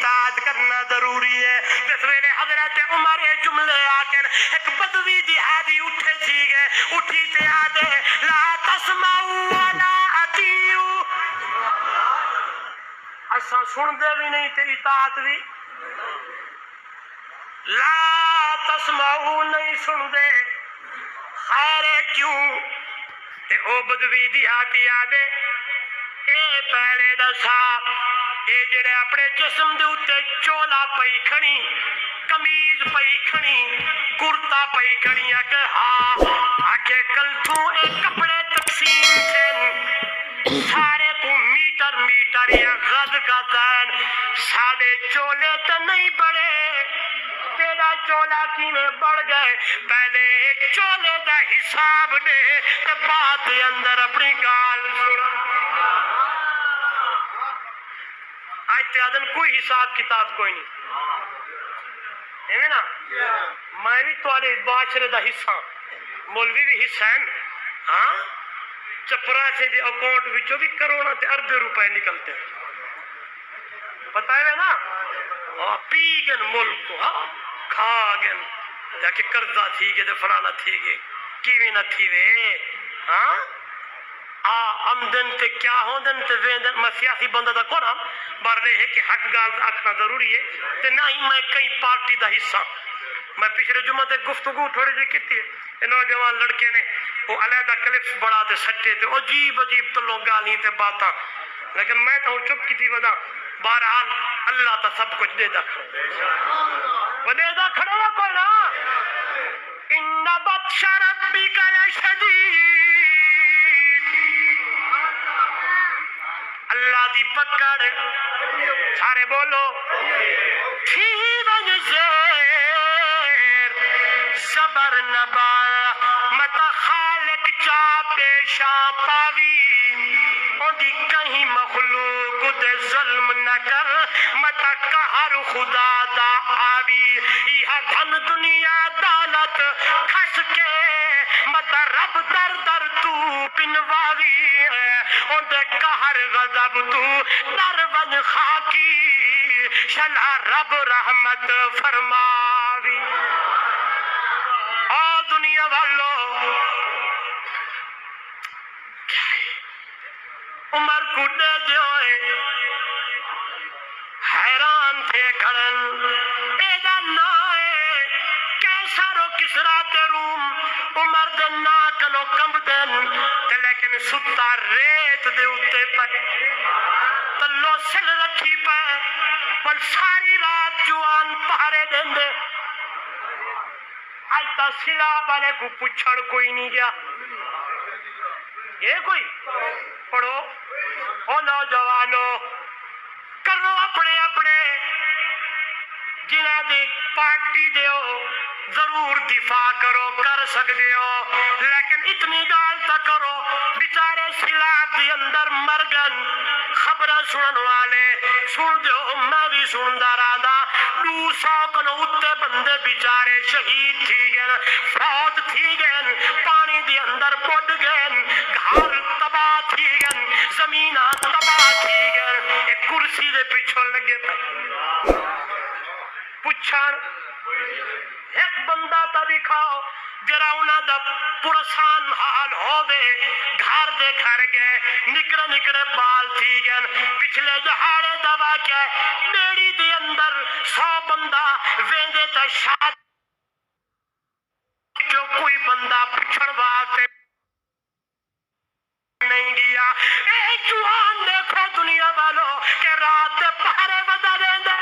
اطاعت کرنا ضروری ہے. جس ویلے حضرت عمر یہ جملے آکر ایک بدوی دیہاتی اٹھے تھی گئے اٹھی تے آدھے لا تسمعوا ولا اطیعوا. اساں سن دے بھی نہیں تے اطاعت بھی لا تسمعوا نہیں سن دے. خیر کیوں تے او بدوی دیہاتی آدھے اے پیڑے دا صاحب اے جڑے اپنے جسم دے اتے چولا پئی کھڑی کمیز پئی کھڑی کرتا پئی کھڑی کہ ہاں آکے کل تو اے کپڑے تقسیم تھے سارے کو میٹر میٹر یا غز غزان سادے چولے تے نہیں بڑے تیرا چولا کی میں بڑھ گئے. پہلے چولے دا حساب دے تے بعد دے اندر اپنی گال سنا. آج تے آدن کوئی حساب کتاب کوئی نہیں ایویں نا. میں بھی تھوڑے معاشرے دا حصہ مولوی بھی حصہ ہیں. ہاں چپراسی دے اکاؤنٹ وچوں بھی کروڑاں تے اربیں روپے نکلتے پتہ ہے نا. پی گن ملک کو کھا گن جا کے قرضہ تھی گئے فلانا تھی گئے کیویں نہ تھی وے. ہاں آمدن تے کیا ہوندن تے ویندن. میں سیاسی بندہ دا کون ہم بار رہے کہ حق گال آکھنا ضروری ہے تے نہ ہی میں کئی پارٹی دا حصہ. میں پچھلے جمعہ تے گفتگو تھوڑی جی کی ہے نوجوان لڑکے نے وہ علیحدہ کلپس بڑا تے سچے تے عجیب عجیب تلو گالی تے باتاں لیکن میں تو چپ کی تھی ودا. بہرحال اللہ تا سب کچھ دے دا وہ دے دا کھڑا نا کوئی نا. ان بطش ربک لشدید اللہ دی پکڑ سارے بولو تھی بن زیر زبر نبال متا خالق چا پیشا پاوی اندی کہیں مخلوق دے ظلم نہ کر متا قہر خدا دا آوی. یہ دھن دنیا دولت کھس کے متا رب در در تو پنواوی اندے قہر غضب تو در ون خاکی شلا رب رحمت فرماوی. او دنیا والو عمر کو دے دیوئے حیران تھے کھڑن ایدہ نائے کیسر و کسرا تے روم عمر دے ناکنو کمب دن تے لیکن ستا ریت دے اتے پہ تلو سل رکھی پہ پل ساری رات جوان پہرے دن دے. آج تا سلا بالے کو پچھڑ کوئی نہیں گیا. یہ کوئی پڑھو او نوجوانو کرو اپنے اپنے جنہ دی پارٹی دیو ضرور دفاع کرو کر سکتے ہو لیکن اتنی گال تا کرو بیچارے سیلاب دی اندر مرگن خبرہ سنن والے سن دیو میں بھی سندا رہا 200 کنو اتے بندے بیچارے شہید تھی گئن فوت تھی گئن پانی دی اندر بڑھ گئن گھر تباہ تھی گئن زمینہ تباہ تھی گئن ایک کرسی دے پیچھو لگے پچھڑ ایک بندہ تا دکھاؤ جرا انہاں دا پرسان حال ہووے گھر دے گھر گئے نکڑے نکڑے بال تھی گئن پچھلے جہاڑے دوا کے بیڑی دے اندر 100 بندہ ویندے تا شاد جو کوئی بندہ پچھڑ واسطے نہیں گیا. اے جوان دیکھو دنیا والوں کہ رات دے پہرے بدا دیں دے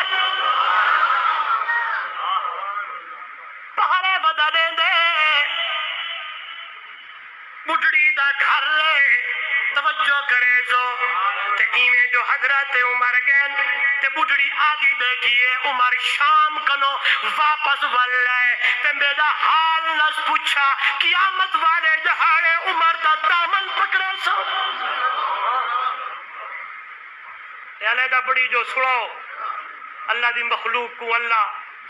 پہرے بدا دیں دے بڑھڑی دا گھر لے توجہ کرے جو تے ایمیں جو حضرت عمر گئن تے بڑھڑی آگی بیٹھی ہے عمر شام کنو واپس واللے تے میرا حال نس پوچھا قیامت والے جہاڑے عمر دا دامن پکڑے سو یالے دا بڑی جو سڑو اللہ دی مخلوق کو اللہ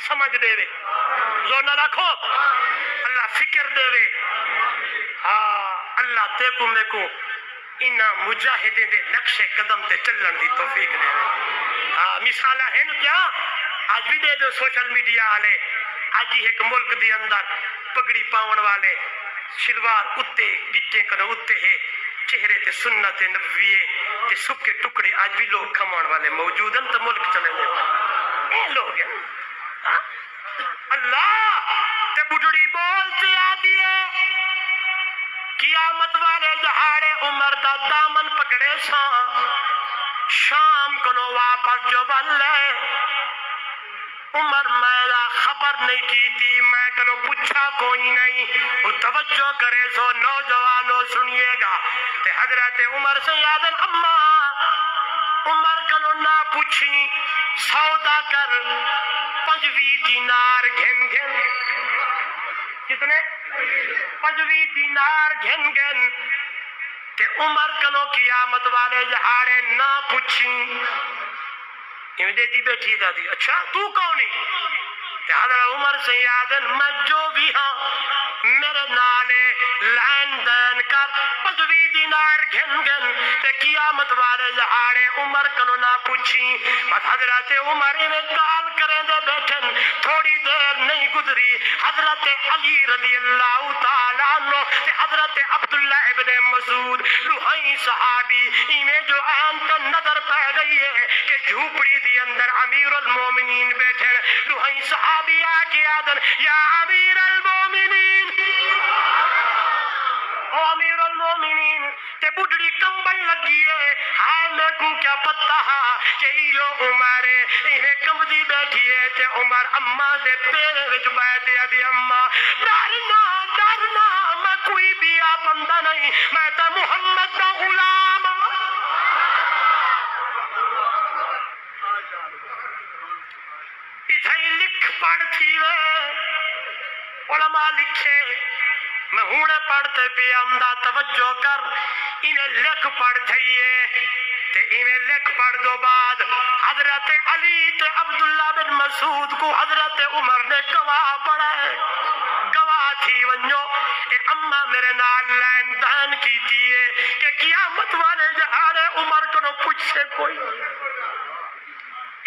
سمجھ دے وے زور نہ رکھو اللہ فکر دے وے. ہاں اللہ تے کو میں کو انہاں مجاہدیں دے نقش قدم تے چلن دی توفیق دے. ہاں مثال ہے کیا آج بھی دے دو سوشل میڈیا والے. آج ہی ایک ملک دی اندر پگڑی پاون والے شلوار اتے گٹے کرو اتے ہے چہرے تے سنت نبوی تے سکے ٹکڑے آج بھی لوگ کھماؤن والے موجود ہیں تو ملک چلے دے اے لوگ ہیں. ہاں اللہ تے بڑھڑی بولتے آدھی ہے قیامت والے جہاڑے عمر دا دامن پکڑے ساں شام کنو واپس جو بلے عمر میرا خبر نہیں کی تھی میں کنو پوچھا کوئی نہیں. وہ توجہ کرے سو نوجوانوں سنیے گا تے حضرت عمر سے یادن اماں عمر کنو نہ پوچھی سودا کر 5 دینار گھن گھن کتنے 5 دینار گھن گھن تے عمر کنو قیامت والے جہاڑے نہ پوچھی دے دی بیٹھی دا دی اچھا تو کونی تے حضرت عمر سے یادن میں جو بھی ہاں میرے نالے لین دین کر 5 دینار گھن گھن تے قیامت والے جہاڑے عمر کنو نہ پوچھی. بس حضرت عمر میں کال کریں دے بیٹھن تھوڑی دیر نہیں گزری حضرت علی رضی اللہ تعالیٰ عنہ تے حضرت عبداللہ ابن مسعود لوہائی صحابی میں جو آن تا نظر پہ گئی ہے کہ جھوپڑی دی اندر امیر المومنین بیٹھے لوہائی صحابی آکے آدن یا امیر المومنین او امیر المومنین تے بڑھڑی کمبل لگی ہے ہائے میں کو کیا پتہ کہ یہ عمر انہیں کمبدی بیٹھی ہے تے عمر اماں دے پیرے وچ بیٹھے آدھی اماں ڈرنا ڈرنا میں کوئی بھی بندہ نہیں میں تا محمد دا غلام. اتھائی لکھ پڑھ تھی وے علماء لکھے میں ہونے پڑھتے پہ امدہ توجہ کر انہیں لکھ پڑھ تھئیے تے انہیں لکھ پڑھ دو بعد حضرت علی تے عبداللہ بن مسعود کو حضرت عمر نے گواہ پڑھا ہے گواہ تھی ونجو اے اممہ میرے نال لین دین کی تھی کہ قیامت والے جہارے عمر کو پوچھ سے کوئی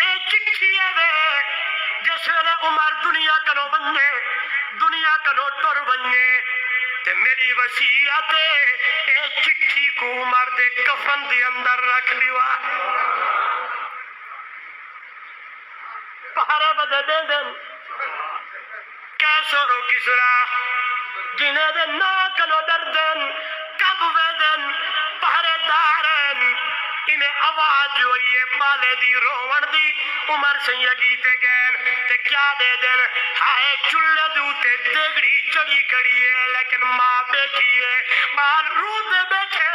اے چکھی ہے وے جس ویلے عمر دنیا کنو بننے دنیا کنو ٹر بننے تے میری وصیت اے چکھی کو عمر دے کفن دی اندر رکھ لیوا پہرے بدے دے دن کیسو رو کسرا جنہیں دے نا کنو در دن کب وے دن پہرے دارن انہیں آواز جو یہ پالے دی روون دی عمر سیگی تے گین تے کیا دے دن ہائے چلے دوتے دیگڑی چڑی کڑی ہے لیکن ماں بیٹھی ہے بال رو دے بیٹھے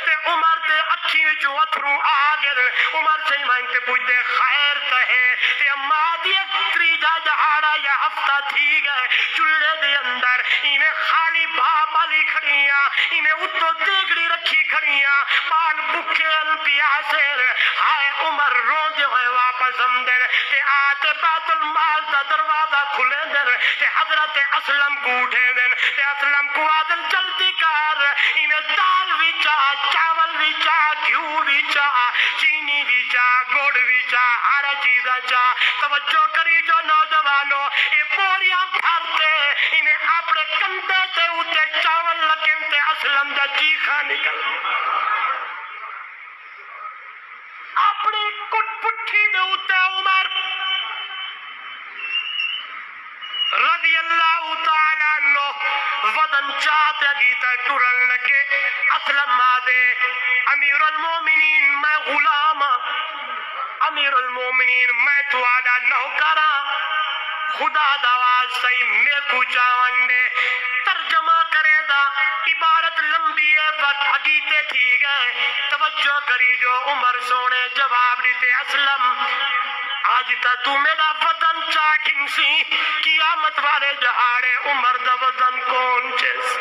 تے عمر دے اکھی وچو اتھروں آگل عمر سے مانگتے پوچھ دے خیر کہے تے ماں دی اکتری جا جہاڑا یا ہفتہ تھی گئے چلے دے اندر انہیں خالی باپ علی کھڑیاں انہیں اتو دیگڑی رکھی کھڑیاں بال بکھیل پیاسر ہائے عمر رو دے ہوئے واپس ہم دن تے آتے بیت المال دا دروازہ کھلے دن تے حضرت اسلم کو اٹھے دن تے اسلم کو آدن جلدی کر انہیں دال ویچا چاول ویچا گھیو ویچا چینی ویچا گوڑ ویچا ہر چیزا چا توجہ کری جو نوجوانوں اے بوریاں بھرتے انہیں اپنے کندے تے اتے چاول لگن تے اسلم دا چیخا نکل اپنی کٹ پٹھی دے اتے عمر رضی اللہ تعالیٰ عنہ ودن چاہتے گیتا ٹرن لگے اسلم مادے امیر المومنین میں غلام امیر المومنین میں تو آدھا نوکرا خدا دواز سہی میں کو چاونڈے ترجمہ کرے دا عبارت لمبی ہے وقت حقیقتے تھی گئے توجہ کری جو عمر سونے جواب دیتے اسلم آج تا تو میرا وطن چاکن سی قیامت والے جہاڑے عمر دا وطن کون چیز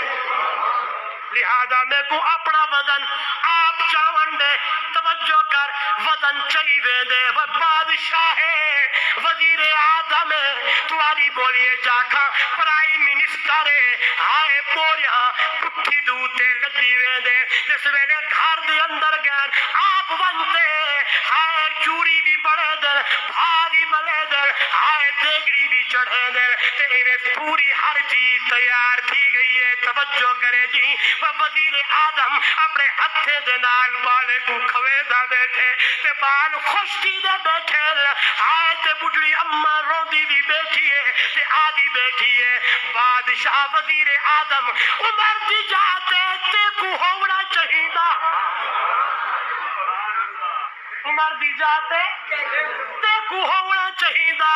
لہذا میں کو اپنا وطن آپ چاونڈے توجہ کر وطن چاہیے دے وہ بادشاہ ہے وزیر اعظم ہے تمہاری بولیے چاکھا پرائم منسٹر ہے ہائے پوریاں پٹھی دوتے لدی وے دے جس ویلے گھر بھاری ملے دے ہائے دیگڑی بھی چڑھے دے تے انہیں پوری ہر چیز تیار تھی گئی ہے. توجہ کرے جی وزیر آدم اپنے ہتھے دے نال بالے کو کھوے دا بیٹھے تے بال خشکی دے بیٹھے ہائے تے بڑھڑی اماں روندی بھی بیٹھی ہے تے آدھی بیٹھی ہے. بادشاہ وزیر آدم عمر دی جاتے تے کو ہونا چاہیدا عمر دی جاتے تے کو ہونا چاہیدا.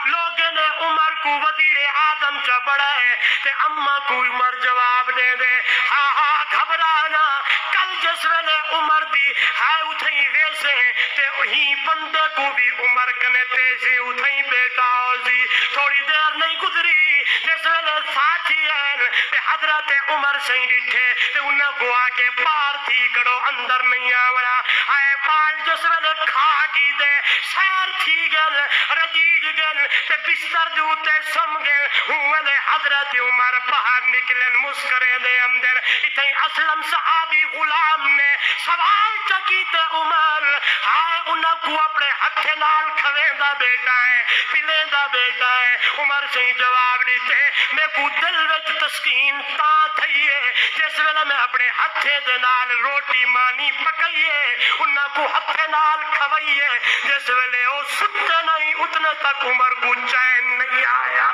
لوگوں نے عمر کو وزیر آدم چا بڑا ہے تے اماں کو عمر جواب دے دے ہاں ہاں گھبرانا کل جس ویلے عمر دی ہائے اٹھیں ویسے تے وہی بندے کو بھی عمر کنے پیسے اٹھیں بیٹا ہوزی. تھوڑی دیر نہیں گزری جس ویلے ساتھی ہیں تے حضرت عمر سے ڈٹھے تے انہاں کو آکے پار تھی کرو اندر نہیں آوڑا ہائے پال جس ویلے کھا گی دے سیر تھی گل رجیج گل تے بستر دے اوتے سم گل ویلے حضرت عمر باہر نکلن مسکرے دے اندر اتھیں اسلم صحابی غلام نے سوال چکی تے عمر ہائے انہاں کو اپنے ہتھے نال کھوے دا بیٹا ہے پلے دا بیٹا ہے. عمر سے جواب دیتے میں کو دل وچ تسکین تا تھئیے جس ویلے میں اپنے ہتھے دے نال روٹی مانی پکائیے انہاں کو ہتھے نال کھوائیے جس ویلے او ستے نہیں اتنے تک عمر کو چین نہیں آیا.